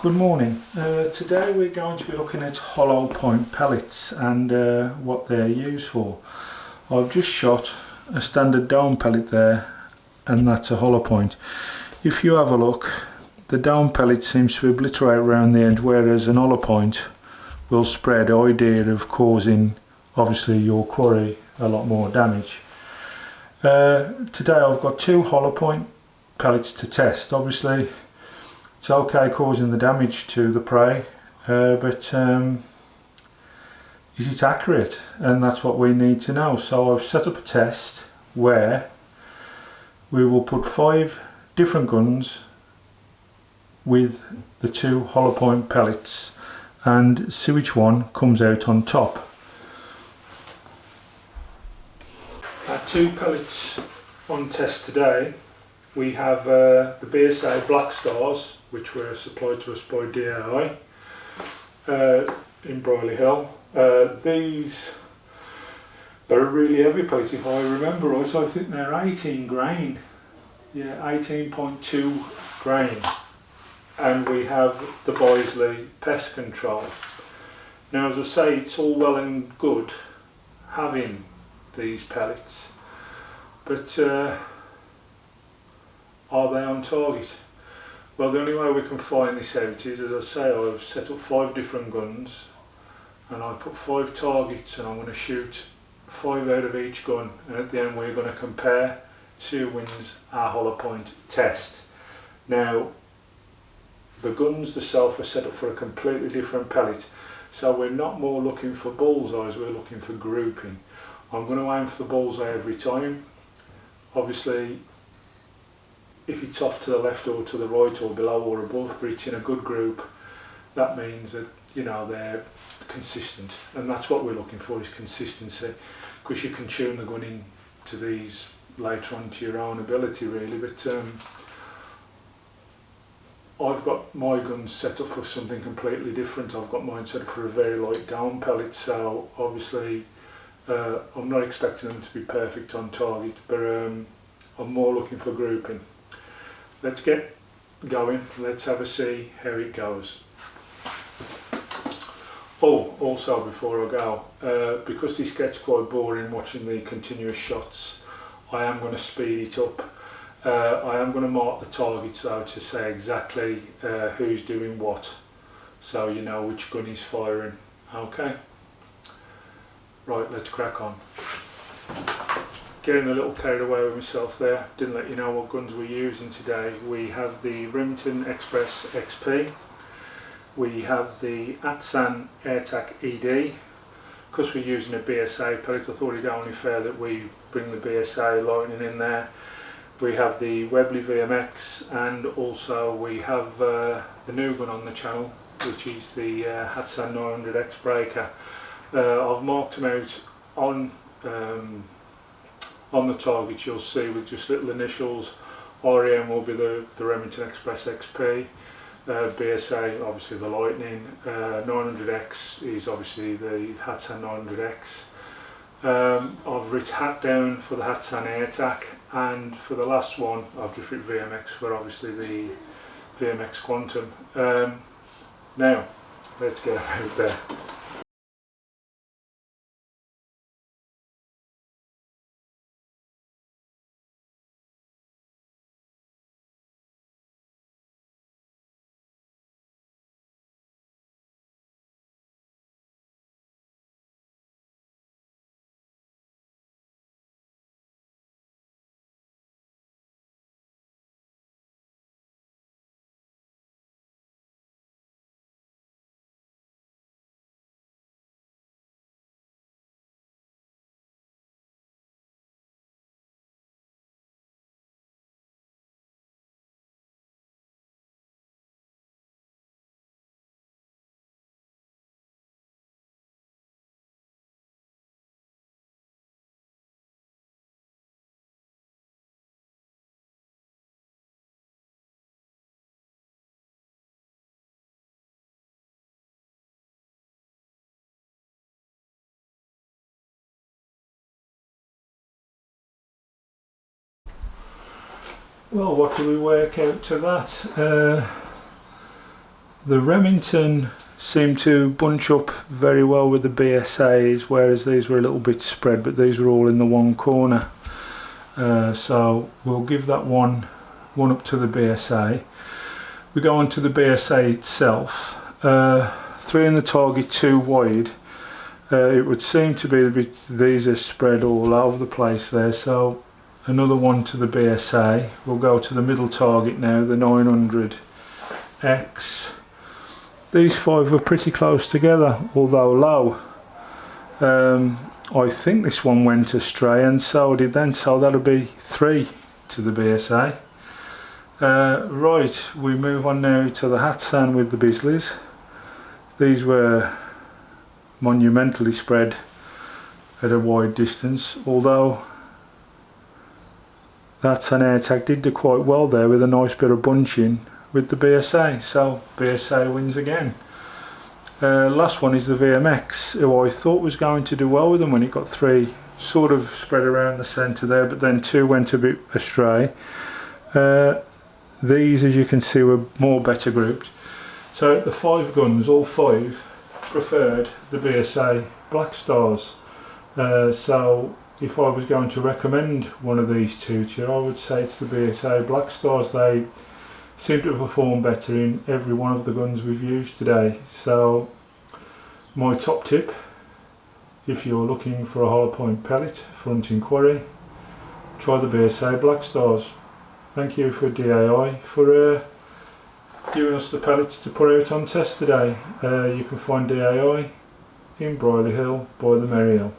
Good morning. Today we're going to be looking at hollow point pellets and what they're used for. I've just shot a standard dome pellet there, and that's a hollow point. If you have a look, the dome pellet seems to obliterate around the end, whereas an hollow point will spread, the idea of causing obviously your quarry a lot more damage. Today I've got two hollow point pellets to test. Obviously it's okay causing the damage to the prey, but is it accurate? And that's what we need to know. So I've set up a test where we will put 5 different guns with the 2 hollow point pellets and see which one comes out on top. Our 2 pellets on test today, we have the BSA Black Stars, which were supplied to us by DAI in Brierley Hill. These are a really heavy pellet, if I remember right. I think they're 18 grain, yeah, 18.2 grain. And we have the Bisley Pest Control. Now, as I say, it's all well and good having these pellets, but are they on target? Well, the only way we can find this out is, as I say, I've set up 5 different guns and I put 5 targets, and I'm going to shoot 5 out of each gun, and at the end we're going to compare who wins our hollow point test. Now, the guns themselves are set up for a completely different pellet, so we're not more looking for bullseyes, we're looking for grouping. I'm going to aim for the bullseye every time. Obviously, if it's off to the left or to the right or below or above, but it's in a good group, that means that, you know, they're consistent, and that's what we're looking for, is consistency, because you can tune the gun in to these later on to your own ability really. But I've got my guns set up for something completely different. I've got mine set up for a very light down pellet, so obviously I'm not expecting them to be perfect on target, but I'm more looking for grouping. Let's get going, let's have a see how it goes. Oh, also before I go, because this gets quite boring watching the continuous shots, I am going to speed it up. I am going to mark the targets though to say exactly who's doing what, so you know which gun is firing. Okay, right, let's crack on. Getting a little carried away with myself there, didn't let you know what guns we're using today. We have the Remington Express XP, we have the Atsan AirTac ED. Because we're using a BSA pellet, I thought it only fair that we bring the BSA lightning in there. We have the Webley VMX, and also we have the new gun on the channel, which is the Hatsan 900X breaker. I've marked them out on the targets, you'll see, with just little initials. REM will be the Remington Express XP, BSA obviously the Lightning, 900X is obviously the Hatsan 900X. I've written hat down for the Hatsan AirTac, and for the last one I've just written VMX for obviously the VMX Quantum. Now let's get out there. Well, what do we work out to that? The Remington seemed to bunch up very well with the BSAs, whereas these were a little bit spread, but these were all in the one corner. So we'll give that one up to the BSA. We go on to the BSA itself. 3 in the target, 2 wide. It would seem to be a bit, these are spread all over the place there, so another one to the BSA. We'll go to the middle target now, the 900X. These 5 were pretty close together, although low. I think this one went astray, and so did then, so that'll be 3 to the BSA. Right, we move on now to the Hatsan with the Bisleys. These were monumentally spread at a wide distance, although that's an AirTag did do quite well there with a nice bit of bunching with the BSA, so BSA wins again. Last one is the VMX, who I thought was going to do well with them when it got 3 sort of spread around the centre there, but then 2 went a bit astray. These, as you can see, were more better grouped. So the 5 guns, all 5 preferred the BSA Black Stars. So if I was going to recommend one of these 2 to you, I would say it's the BSA Black Stars. They seem to perform better in every one of the guns we've used today. So my top tip, if you're looking for a hollow point pellet for hunting quarry, try the BSA Black Stars. Thank you for DAI for giving us the pellets to put out on test today. You can find DAI in Brierley Hill by the Merry Hill.